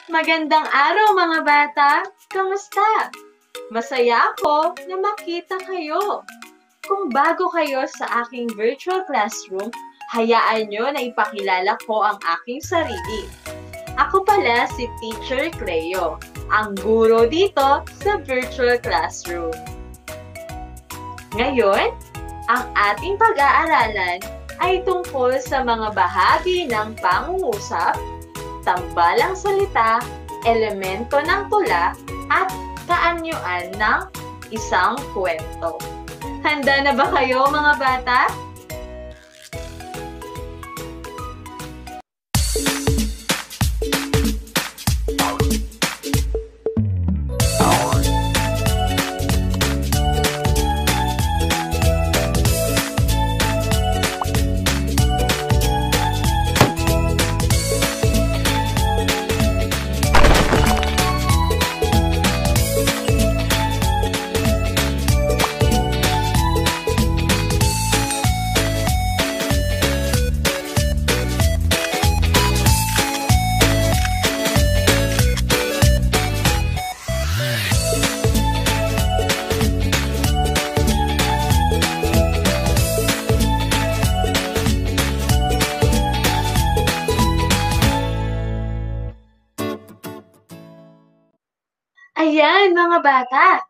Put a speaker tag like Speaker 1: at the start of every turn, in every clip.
Speaker 1: Magandang araw mga bata! Kamusta? Masaya ako na makita kayo. Kung bago kayo sa aking virtual classroom, hayaan nyo na ipakilala ko ang aking sarili. Ako pala si Teacher Cleo, ang guro dito sa virtual classroom. Ngayon, ang ating pag-aaralan ay tungkol sa mga bahagi ng pangungusap, tambalang salita, elemento ng tula, at kaanyuan ng isang kwento. Handa na ba kayo mga bata? Ayan mga bata,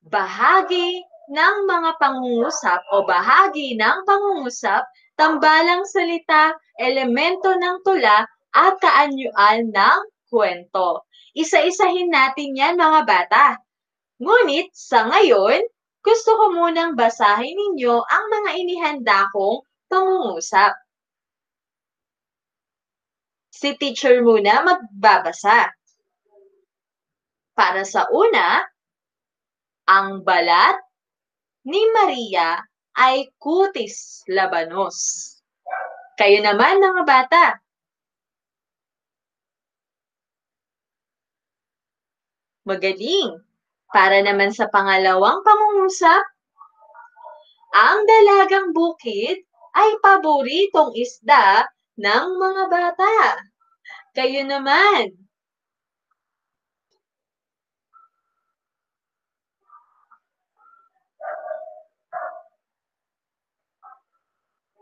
Speaker 1: bahagi ng mga pangungusap o bahagi ng pangungusap, tambalang salita, elemento ng tula, at kaanyuan ng kwento. Isa-isahin natin yan mga bata. Ngunit sa ngayon, gusto ko munang basahin ninyo ang mga inihanda kong pangungusap. Si teacher muna magbabasa. Para sa una, ang balat ni Maria ay kutis labanos. Kayo naman mga bata. Magaling. Para naman sa pangalawang pangungusap, ang dalagang bukid ay paboritong isda ng mga bata. Kayo naman.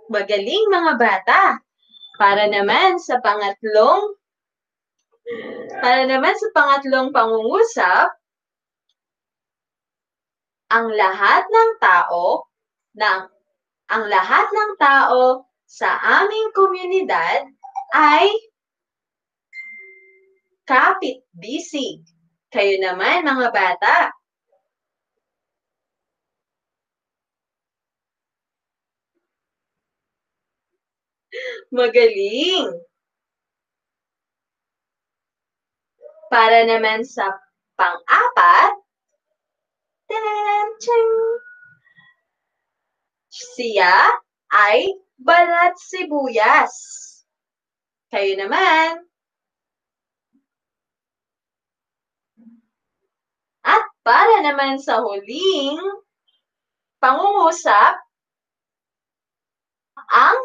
Speaker 1: Magaling mga bata. Para naman sa pangatlong pangungusap, ang lahat ng tao sa aming komunidad ay kapitbisig. Kayo naman mga bata. Magaling! Para naman sa pang-apat, siya ay balat sibuyas. Kayo naman. At para naman sa huling pangungusap, ang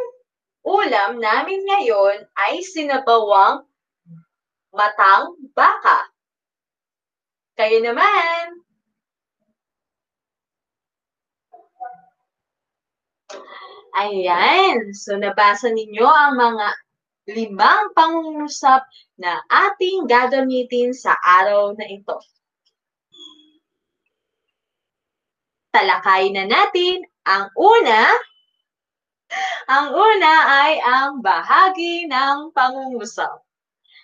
Speaker 1: ulam namin ngayon ay sinabawang matang baka. Kayo naman. Ayan. So, nabasa ninyo ang mga 5 pangungusap na ating gagamitin sa araw na ito. Talakayin na natin ang una. Ang una ay ang bahagi ng pangungusap.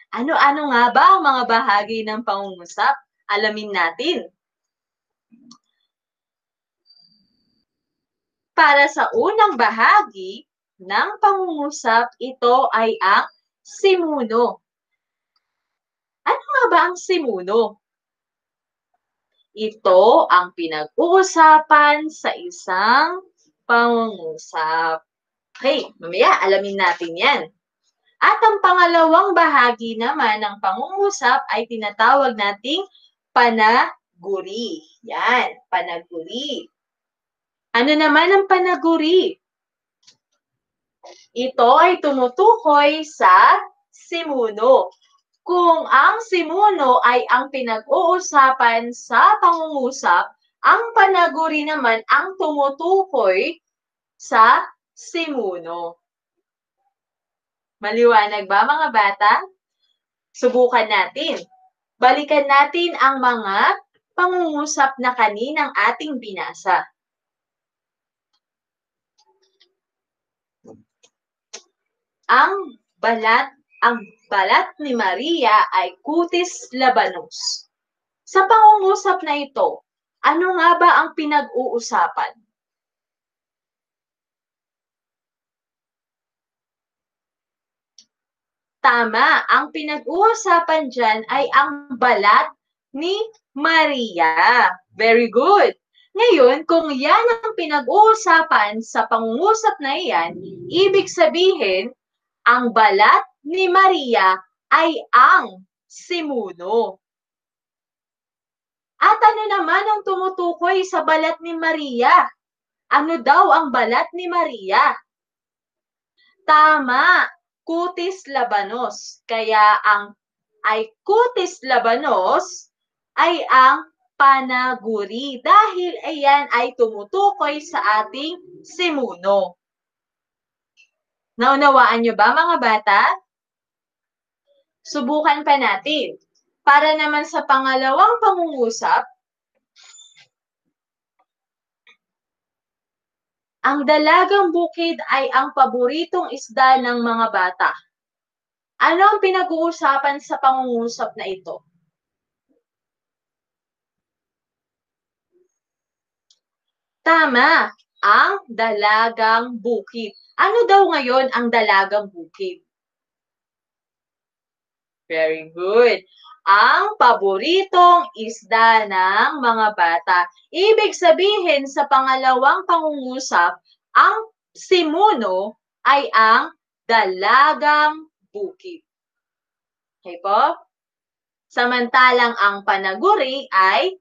Speaker 1: Ano-ano nga ba ang mga bahagi ng pangungusap? Alamin natin. Para sa unang bahagi ng pangungusap, ito ay ang simuno. Ano nga ba ang simuno? Ito ang pinag-uusapan sa isang pangungusap. Okay, mamaya alamin natin yan. At ang pangalawang bahagi naman ng pangungusap ay tinatawag nating panaguri. Yan, panaguri. Ano naman ang panaguri? Ito ay tumutukoy sa simuno. Kung ang simuno ay ang pinag-uusapan sa pangungusap, ang panaguri naman ang tumutukoy sa simuno. Maliwanag ba mga bata? Subukan natin. Balikan natin ang mga pangungusap na kaninang ating binasa. Ang balat ni Maria ay kutis labanos. Sa pangungusap na ito, ano nga ba ang pinag-uusapan? Tama, ang pinag-uusapan dyan ay ang balat ni Maria. Very good. Ngayon, kung yan ang pinag-uusapan sa pangungusap na iyan, ibig sabihin, ang balat ni Maria ay ang simuno. At ano naman ang tumutukoy sa balat ni Maria? Ano daw ang balat ni Maria? Tama, kutis labanos. Kaya ang kutis labanos ay ang panaguri dahil ayan ay tumutukoy sa ating simuno. Naunawaan nyo ba mga bata? Subukan pa natin. Para naman sa pangalawang pangungusap, ang dalagang bukid ay ang paboritong isda ng mga bata. Ano ang pinag-uusapan sa pangungusap na ito? Tama, ang dalagang bukid. Ano daw ngayon ang dalagang bukid? Very good. Ang paboritong isda ng mga bata. Ibig sabihin sa pangalawang pangungusap, ang simuno ay ang dalagang bukid. Okay po? Samantalang ang panaguri ay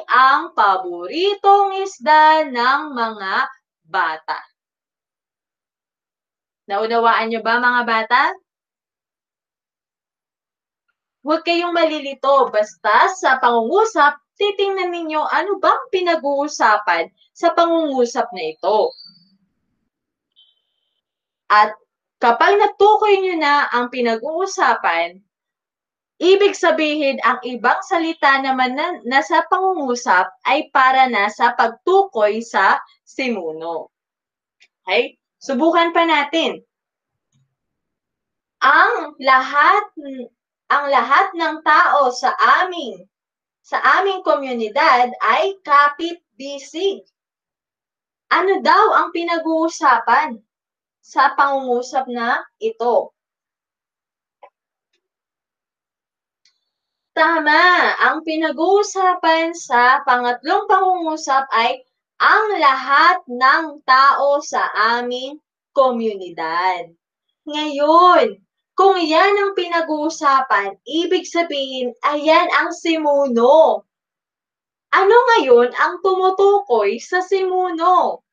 Speaker 1: ang paboritong isda ng mga bata. Naunawaan nyo ba mga bata? Huwag kayong malilito. Basta sa pangungusap, titingnan ninyo ano bang pinag-uusapan sa pangungusap na ito. At kapag natukoy nyo na ang pinag-uusapan, ibig sabihin ang ibang salita naman na nasa pangungusap ay para na sa pagtukoy sa simuno. Okay? Subukan pa natin. Ang lahat ng tao sa aming komunidad ay kapit-bisig. Ano daw ang pinag-uusapan sa pangungusap na ito? Tama, ang pinag-uusapan sa pangatlong pangungusap ay ang lahat ng tao sa aming komunidad. Ngayon, kung yan ang pinag-uusapan, ibig sabihin, ayan ang simuno. Ano ngayon ang tumutukoy sa simuno?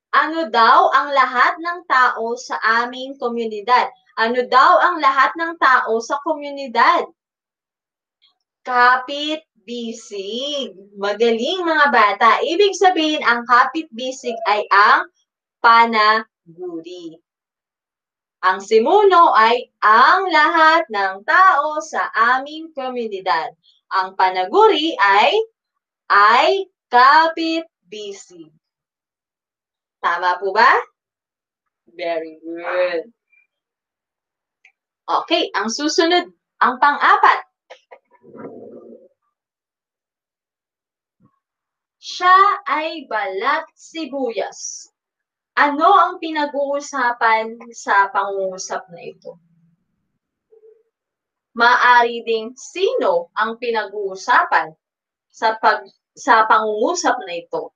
Speaker 1: Ano daw ang lahat ng tao sa aming komunidad? Ano daw ang lahat ng tao sa komunidad? Kapit-bisig. Magaling mga bata. Ibig sabihin, ang kapit-bisig ay ang panaguri. Ang simuno ay ang lahat ng tao sa aming komunidad. Ang panaguri ay kapit-bisig. Tama po ba? Very good. Okay, ang susunod, ang pang-apat. Siya ay balat sibuyas. Ano ang pinag-uusapan sa pangungusap na ito? Maaari ding sino ang pinag-uusapan sa pangungusap na ito?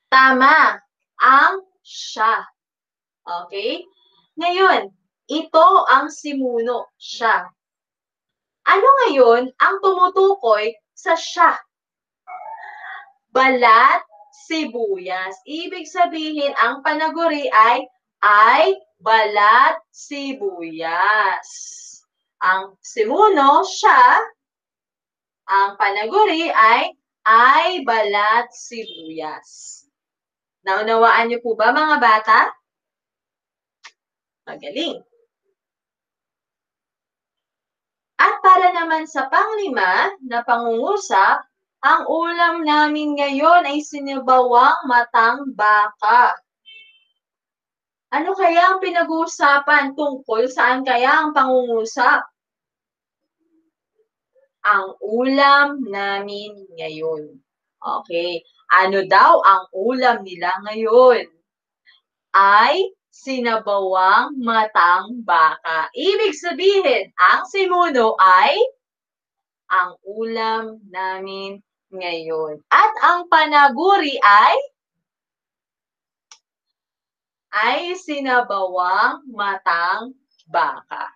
Speaker 1: Tama, ang siya. Okay? Ngayon, ito ang simuno, siya. Ano ngayon ang tumutukoy sa siya? Balat sibuyas. Ibig sabihin, ang panaguri ay balat sibuyas. Ang simuno, siya. Ang panaguri ay balat sibuyas. Naunawaan niyo po ba, mga bata? Magaling. At para naman sa panglima na pangungusap, ang ulam namin ngayon ay sinibawang matang baka. Ano kaya ang pinag-uusapan tungkol saan kaya ang pangungusap? Ang ulam namin ngayon. Okay. Ano daw ang ulam nila ngayon? Ay sinabawang matang baka. Ibig sabihin, ang simuno ay ang ulam namin ngayon. At ang panaguri ay sinabawang matang baka.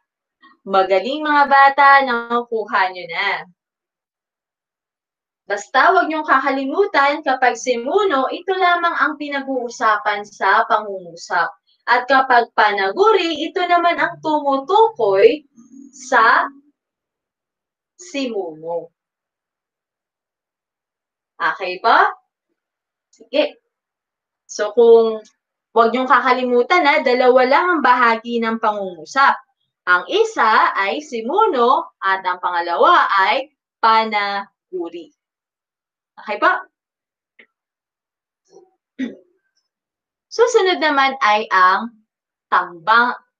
Speaker 1: Magaling, mga bata, nakukuha nyo na. Basta huwag niyong kakalimutan, kapag simuno, ito lamang ang pinag-uusapan sa pangungusap. At kapag panaguri, ito naman ang tumutukoy sa simuno. Okay ba? Sige. So kung huwag niyong kakalimutan, dalawa lang ang bahagi ng pangungusap. Ang isa ay simuno at ang pangalawa ay panaguri. Okay po? Susunod naman ay ang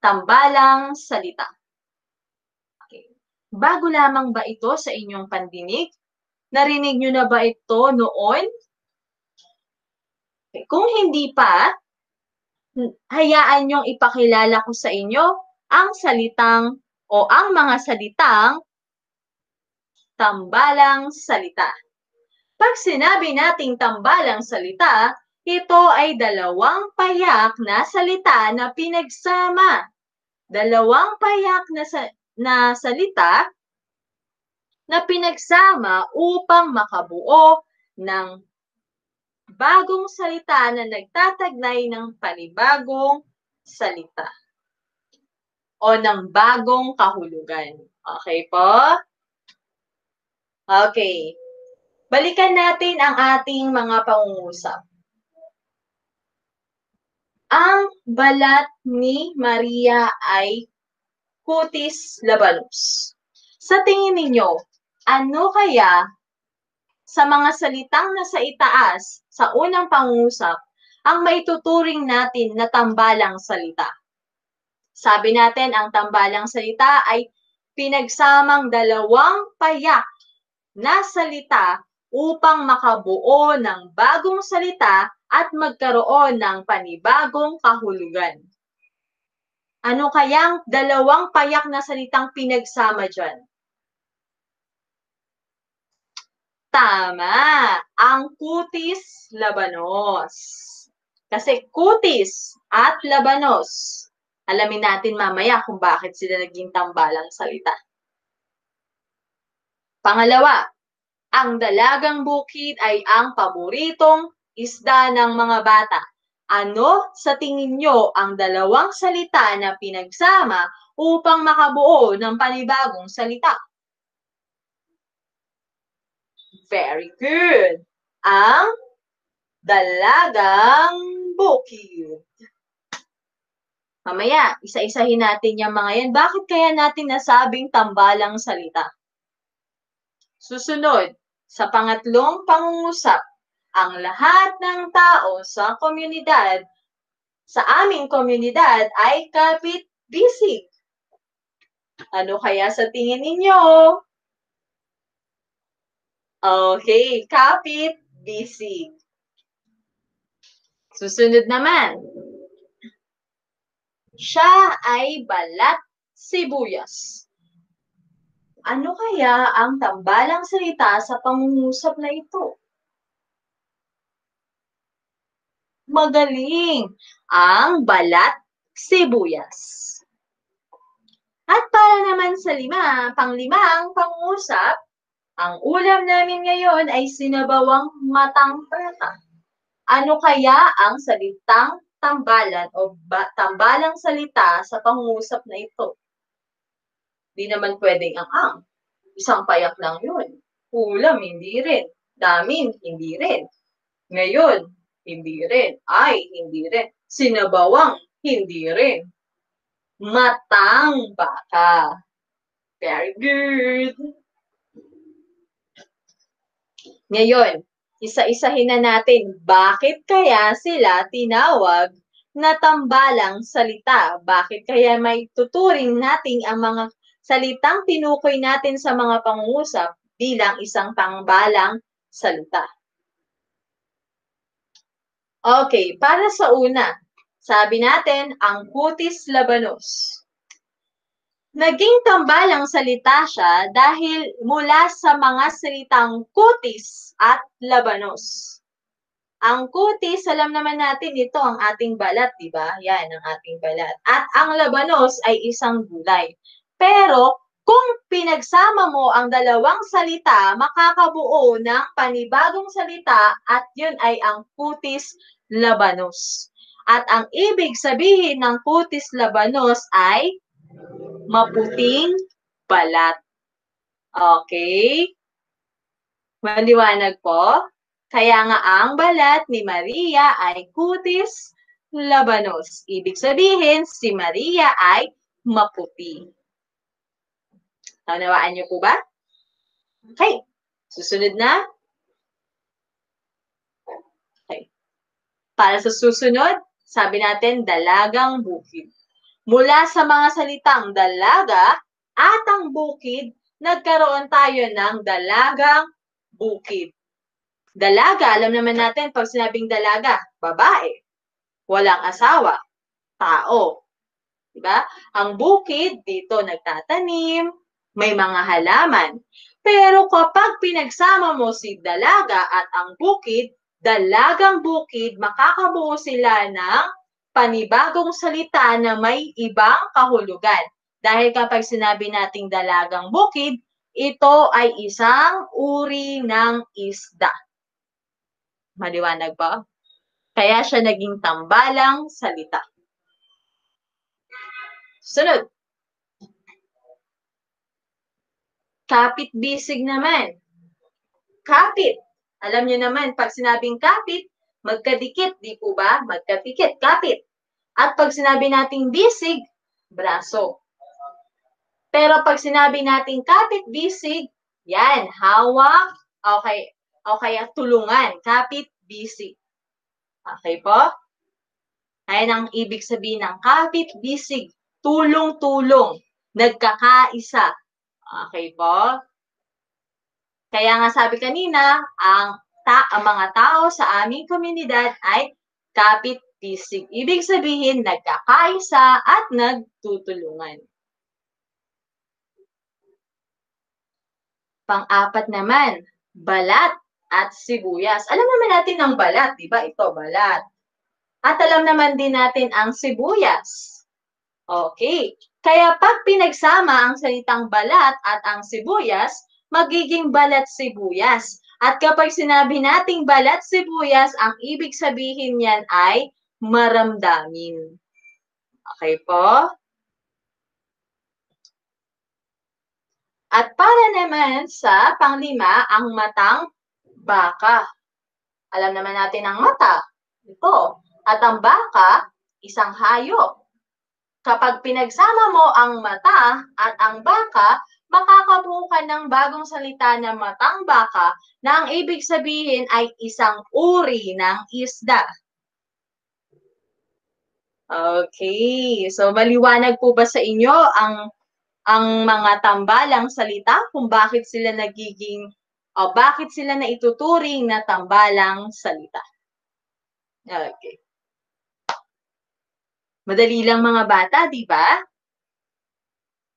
Speaker 1: tambalang salita. Okay. Bago lamang ba ito sa inyong pandinig? Narinig nyo na ba ito noon? Okay. Kung hindi pa, hayaan nyong ipakilala ko sa inyo ang salitang o ang mga salitang tambalang salita. Pag sinabi nating tambalang salita, ito ay dalawang payak na salita na pinagsama. Dalawang payak na salita na pinagsama upang makabuo ng bagong salita na nagtataglay ng panibagong salita o ng bagong kahulugan. Okay po? Okay. Balikan natin ang ating mga pangungusap. Ang balat ni Maria ay kutis labanos. Sa tingin ninyo, ano kaya sa mga salitang nasa itaas sa unang pangungusap ang maituturing natin na tambalang salita? Sabi natin, ang tambalang salita ay pinagsamang dalawang payak na salita upang makabuo ng bagong salita at magkaroon ng panibagong kahulugan. Ano kayang dalawang payak na salitang pinagsama dyan? Tama, ang kutis labanos. Kasi kutis at labanos, alamin natin mamaya kung bakit sila naging tambalang salita. Pangalawa, ang dalagang bukid ay ang paboritong isda ng mga bata. Ano sa tingin nyo ang dalawang salita na pinagsama upang makabuo ng panibagong salita? Very good. Ang dalagang bukid. Mamaya, isa-isahin natin yung mga yan. Bakit kaya natin nasabing tambalang salita? Susunod, sa pangatlong pangungusap, ang lahat ng tao sa komunidad, sa aming komunidad ay kapit-bisig. Ano kaya sa tingin ninyo? Okay, kapit-bisig. Susunod naman, siya ay balat sibuyas. Ano kaya ang tambalang salita sa pangungusap na ito? Magaling! Ang balat sibuyas. At para naman sa panglimang pangungusap, ang ulam namin ngayon ay sinabawang matang baka. Ano kaya ang salitang tambalan o tambalang salita sa pangungusap na ito. Di naman pwedeng ang. Isang payak lang yun. Ulam, hindi rin. Damin, hindi rin. Ngayon, hindi rin. Ay, hindi rin. Sinabawang, hindi rin. Matang baka. Very good. Ngayon, isa-isahin na natin, bakit kaya sila tinawag na tambalang salita? Bakit kaya may tuturing natin ang mga salitang tinukoy natin sa mga pangungusap bilang isang tambalang salita? Okay, para sa una, sabi natin ang kutis labanos. Naging tambalang salita siya dahil mula sa mga salitang kutis at labanos. Ang kutis, alam naman natin ito ang ating balat, di ba? Yan, ang ating balat. At ang labanos ay isang gulay. Pero kung pinagsama mo ang dalawang salita, makakabuo ng panibagong salita at yun ay ang kutis labanos. At ang ibig sabihin ng kutis labanos ay maputing balat. Okay? Maliwanag po? Kaya nga ang balat ni Maria ay kutis labanos. Ibig sabihin, si Maria ay maputi. Naunawaan niyo po ba? Okay. Susunod na. Okay. Para sa susunod, sabi natin dalagang bukid. Mula sa mga salitang dalaga at ang bukid, nagkaroon tayo ng dalagang bukid. Dalaga, alam naman natin, pag sinabing dalaga, babae, walang asawa, tao. Diba? Ang bukid, dito nagtatanim, may mga halaman. Pero kapag pinagsama mo si dalaga at ang bukid, dalagang bukid, makakabuo sila ng panibagong salita na may ibang kahulugan. Dahil kapag sinabi nating dalagang bukid, ito ay isang uri ng isda. Maliwanag ba? Kaya siya naging tambalang salita. Sunod. Kapit-bisig naman. Kapit. Alam niyo naman, pag sinabing kapit, magkadikit, di po ba? Magkapikit, kapit. At pag sinabi nating bisig, braso. Pero pag sinabi nating kapit-bisig, yan, hawak, okay, o kaya tulungan, kapit-bisig. Okay po? Ayan ang ibig sabihin ng kapit-bisig, tulong-tulong, nagkakaisa. Okay po? Kaya nga sabi kanina, ang mga tao sa aming komunidad ay kapit-bisig. Ibig sabihin, nagkakaisa at nagtutulungan. Pang-apat naman, balat at sibuyas. Alam naman natin ang balat, di ba? Ito, balat. At alam naman din natin ang sibuyas. Okay. Kaya pag pinagsama ang salitang balat at ang sibuyas, magiging balat sibuyas. At kapag sinabi nating balat sibuyas, ang ibig sabihin niyan ay maramdamin. Okay po? At para naman sa panglima, ang matang baka. Alam naman natin ang mata. Ito. At ang baka, isang hayop. Kapag pinagsama mo ang mata at ang baka, makakabuo ka ng bagong salita na matang baka na ang ibig sabihin ay isang uri ng isda. Okay. So, maliwanag po ba sa inyo ang mga tambalang salita kung bakit sila nagiging o bakit sila naituturing na tambalang salita? Okay. Madali lang mga bata, di ba?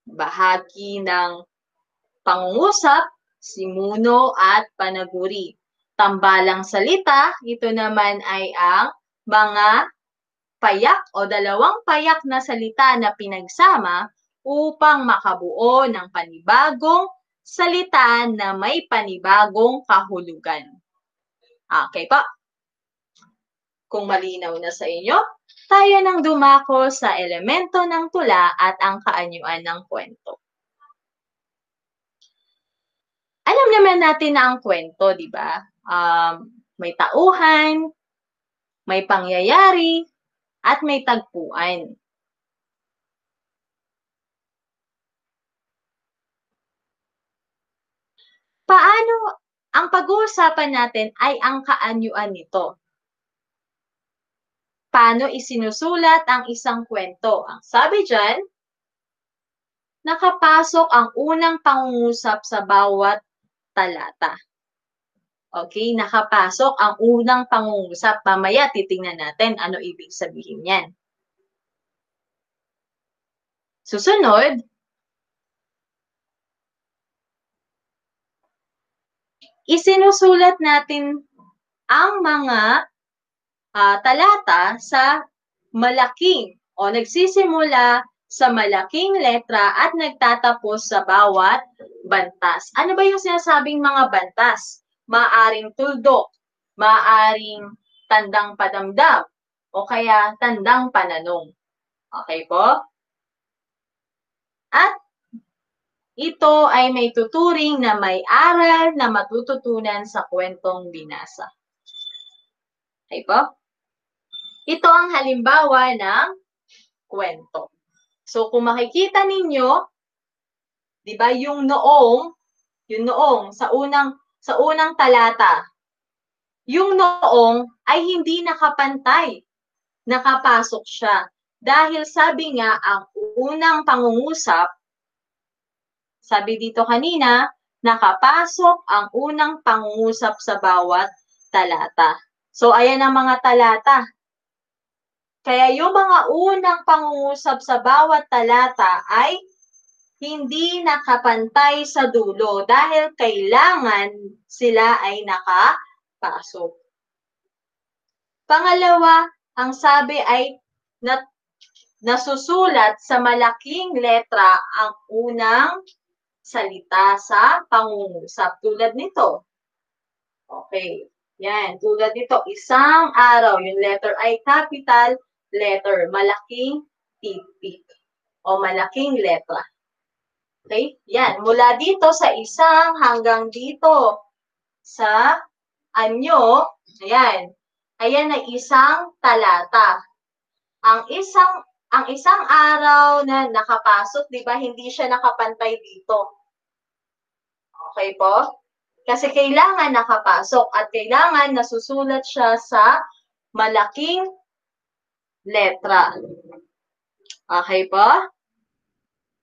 Speaker 1: Bahagi ng pangungusap, simuno at panaguri. Tambalang salita, ito naman ay ang mga payak o dalawang payak na salita na pinagsama upang makabuo ng panibagong salita na may panibagong kahulugan. Okay pa? Kung malinaw na sa inyo, tayo nang dumako sa elemento ng tula at ang kaanyuan ng kwento. Alam naman natin na ang kwento, di ba? May tauhan, may pangyayari, at may tagpuan. Paano ang pag-uusapan natin ay ang kaanyuan nito? Paano isinusulat ang isang kwento? Ang sabi dyan, nakapasok ang unang pangungusap sa bawat talata. Okay, nakapasok ang unang pangungusap. Mamaya titingnan natin ano ibig sabihin yan. Susunod, isinusulat natin ang mga talata sa malaking o nagsisimula sa malaking letra at nagtatapos sa bawat bantas. Ano ba yung sinasabing mga bantas? Maaring tuldok, maaring tandang padamdam, o kaya tandang pananong. Okay po? At ito ay may tuturing na may aral na matututunan sa kwentong binasa. Okay po? Ito ang halimbawa ng kwento. So, kung makikita ninyo, di ba, yung noong sa unang talata, yung noong ay hindi nakapantay. Nakapasok siya. Dahil sabi nga, ang unang pangungusap, sabi dito kanina, nakapasok ang unang pangungusap sa bawat talata. So, ayan ang mga talata. Kaya yung mga unang pangungusap sa bawat talata ay hindi nakapantay sa dulo dahil kailangan sila ay nakapasok. Pangalawa, ang sabi ay nasusulat sa malaking letra ang unang salita sa pangungusap. Tulad nito. Okay. Yan. Tulad nito, isang araw. Yung letter ay capital letter. Malaking titik. O malaking letra. Okay? Yan. Mula dito sa isang hanggang dito sa anyo. Ayan. Ayan ay isang talata. Ang isang araw na nakapasok, di ba, hindi siya nakapantay dito. Okay po? Kasi kailangan nakapasok at kailangan nasusulat siya sa malaking letra. Okay po?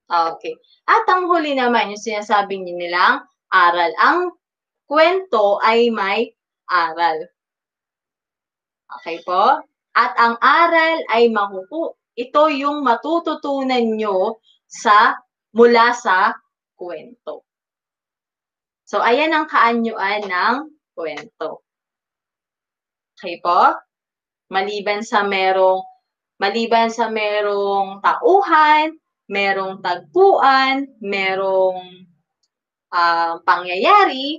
Speaker 1: Okay. At ang huli naman, yung sinasabi nilang aral. Ang kwento ay may aral. Okay po? At ang aral ay ito yung matututunan nyo mula sa kwento. So, ayan ang kaanyuan ng kwento. Okay po? Maliban sa merong tauhan, merong tagpuan, merong pangyayari,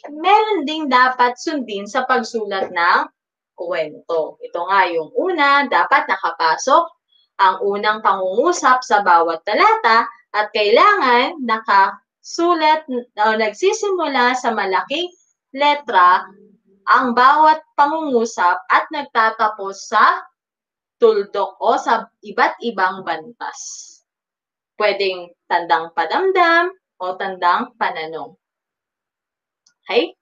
Speaker 1: meron ding dapat sundin sa pagsulat ng kwento. Ito nga yung una, dapat nakapasok ang unang pangungusap sa bawat talata at kailangan nakasulat o nagsisimula sa malaking letra ang bawat pangungusap at nagtatapos sa tuldok o sa iba't ibang bantas. Pwedeng tandang padamdam o tandang pananong. Okay?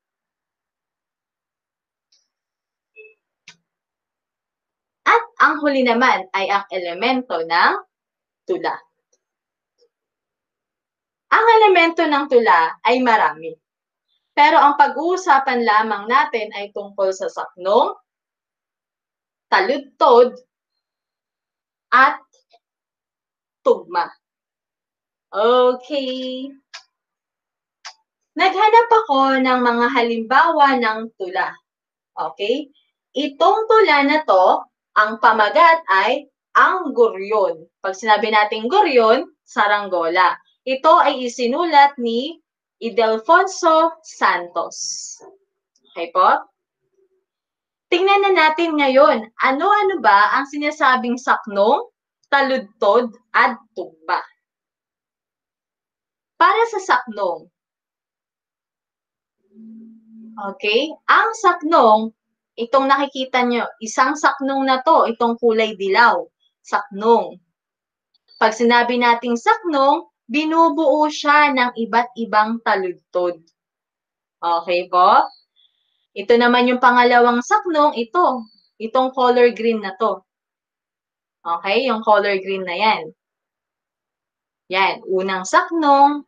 Speaker 1: At ang huli naman ay ang elemento ng tula. Ang elemento ng tula ay marami. Pero ang pag-uusapan lamang natin ay tungkol sa saknong, taludtod, at tugma. Okay. Naghanap ako ng mga halimbawa ng tula. Okay? Itong tula na to, ang pamagat ay ang guryon. Pag sinabi natin guryon, saranggola. Ito ay isinulat ni Ildefonso Santos. Okay po? Tingnan na natin ngayon, ano-ano ba ang sinasabing saknong, taludtod, at tugma? Para sa saknong, okay, ang saknong, itong nakikita nyo, isang saknong na to, itong kulay dilaw, saknong. Pag sinabi nating saknong, binubuo siya ng iba't ibang taludtod. Okay po? Ito naman yung pangalawang saknong, itong color green na to. Okay, yung color green na yan. Yan, unang saknong,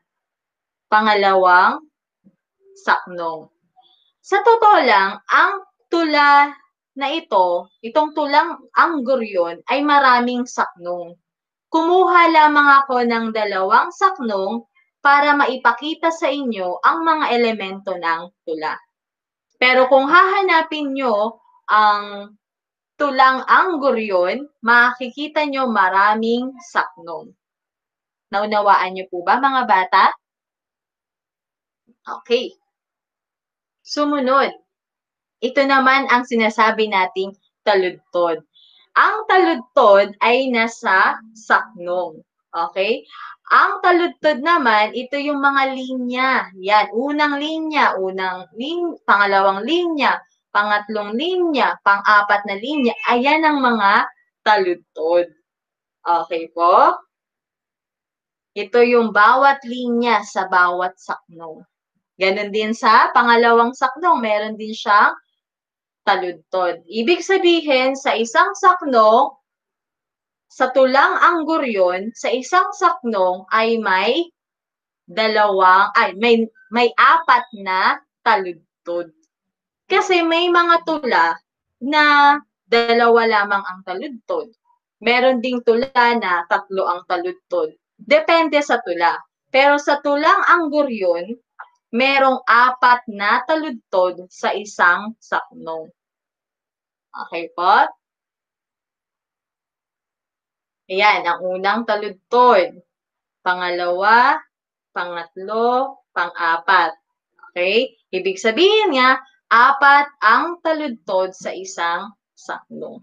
Speaker 1: pangalawang saknong. Sa totoo lang, ang tula na itong tulang angguryon ay maraming saknong. Kumuha lamang ako ng dalawang saknong para maipakita sa inyo ang mga elemento ng tula. Pero kung hahanapin nyo ang tulang angguryon, makikita nyo maraming saknong. Naunawaan nyo po ba, mga bata? Okay. Sumunod. Ito naman ang sinasabi nating taludtod. Ang taludtod ay nasa saknong. Okay? Ang taludtod naman, ito yung mga linya. Yan, unang linya, pangalawang linya, pangatlong linya, pang-apat na linya. Ayan ang mga taludtod. Okay po? Ito yung bawat linya sa bawat saknong. Ganon din sa pangalawang saknong, meron din siyang taludtod. Ibig sabihin, sa isang saknong, sa tulang angguryon, sa isang saknong ay may apat na taludtod. Kasi may mga tula na dalawa lamang ang taludtod. Meron ding tula na 3 ang taludtod. Depende sa tula. Pero sa tulang angguryon, merong 4 na taludtod sa isang saknong. Okay po? Ayan, ang unang taludtod. Pangalawa, pangatlo, pang-apat. Okay? Ibig sabihin nga, 4 ang taludtod sa isang saknong.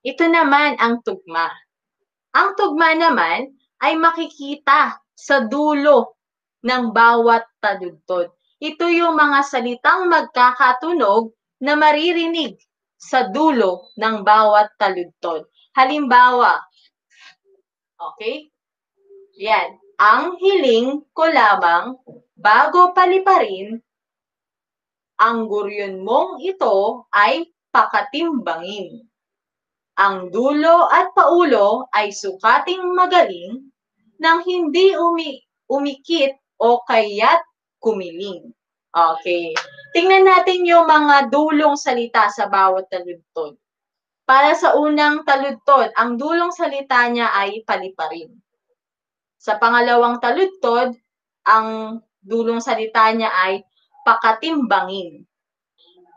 Speaker 1: Ito naman ang tugma. Ang tugma naman ay makikita sa dulo ng bawat taludtod. Ito yung mga salitang magkakatunog na maririnig sa dulo ng bawat taludtod. Halimbawa, okay? Yan. Ang hiling ko lamang bago paliparin, ang guryon mong ito ay pakatimbangin. Ang dulo at paulo ay sukating magaling nang hindi umikit o kaya't kumiling. Okay. Tingnan natin yung mga dulong salita sa bawat taludtod. Para sa unang taludtod, ang dulong salita niya ay paliparin. Sa pangalawang taludtod, ang dulong salita niya ay pakatimbangin.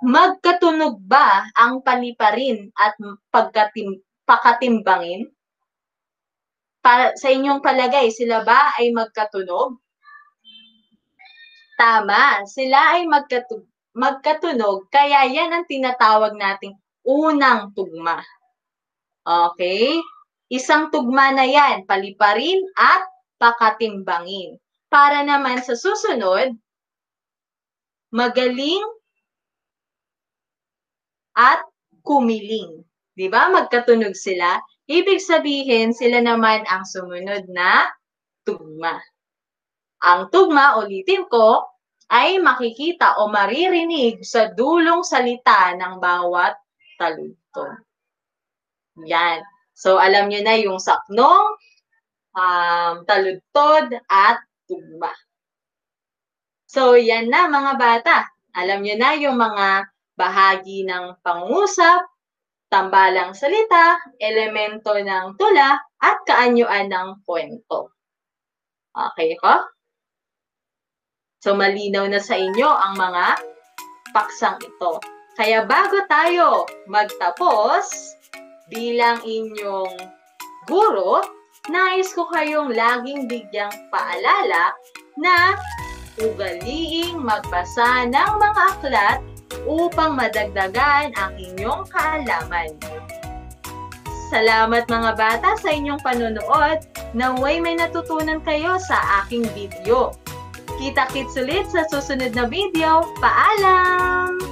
Speaker 1: Magkatunog ba ang paliparin at pakatimbangin? Para sa inyong palagay, sila ba ay magkatunog? Tama, sila ay magkatunog, kaya yan ang tinatawag nating unang tugma. Okay? Isang tugma na yan, paliparin at pakatimbangin. Para naman sa susunod, magaling at kumiling. Di ba? Magkatunog sila. Ibig sabihin, sila naman ang sumunod na tugma. Ang tugma, ulitin ko, ay makikita o maririnig sa dulong salita ng bawat taludtod. Yan. So, alam nyo na yung saknong, taludtod, at tugma. So, yan na mga bata. Alam nyo na yung mga bahagi ng pangungusap, tambalang salita, elemento ng tula, at kaanyuan ng kwento. Okay po? So, malinaw na sa inyo ang mga paksang ito. Kaya bago tayo magtapos, bilang inyong guro, nais ko kayong laging bigyang paalala na ugaliing magbasa ng mga aklat upang madagdagan ang inyong kaalaman. Salamat mga bata sa inyong panonood. Naway may natutunan kayo sa aking video. Kita-kits ulit sa susunod na video. Paalam!